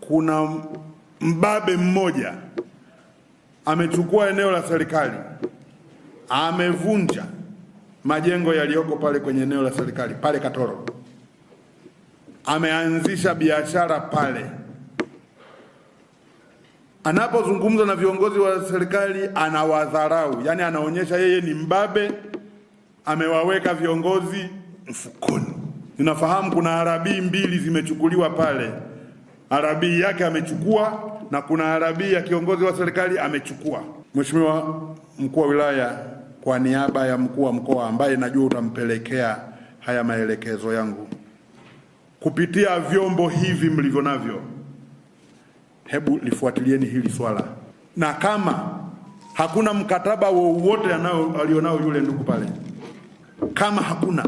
kuna mbabe mmoja amechukua eneo la serikali, amevunja majengo yaliyoko pale kwenye eneo la serikali pale Katoro, ameanzisha biashara pale. Anapozungumza na viongozi wa serikali anawadharau, yani anaonyesha yeye ni mbabe, amewaweka viongozi mfukoni. Ninafahamu kuna arabii mbili zimechukuliwa pale, arabii yake amechukua na kuna arabii ya kiongozi wa serikali amechukua. Mheshimiwa Mkuu wa Wilaya, kwa niaba ya mkuu wa mkoa ambaye najua utampelekea haya maelekezo yangu kupitia vyombo hivi mlivyo navyo, hebu lifuatilieni hili swala, na kama hakuna mkataba wowote alionao yule ndugu pale, kama hakuna,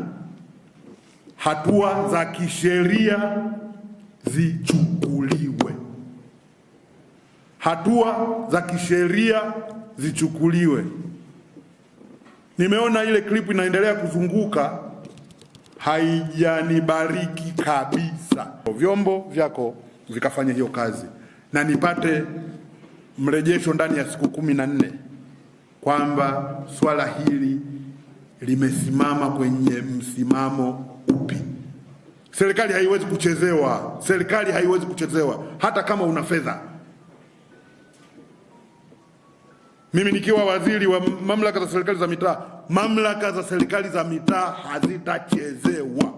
hatua za kisheria zichukuliwe, hatua za kisheria zichukuliwe. Nimeona ile clip inaendelea kuzunguka, haijanibariki kabisa. Vyombo vyako vikafanya hiyo kazi na nipate mrejesho ndani ya siku 14 kwamba swala hili limesimama kwenye msimamo upi. Serikali haiwezi kuchezewa, serikali haiwezi kuchezewa hata kama una fedha. Mimi nikiwa waziri wa mamlaka za serikali za mitaa, mamlaka za serikali za mitaa hazitachezewa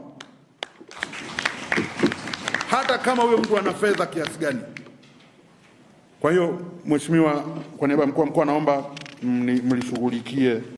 hata kama huyo mtu ana fedha kiasi gani. Kwa hiyo Mheshimiwa, kwa niaba ya mkuu wa mkoa naomba mlishughulikie.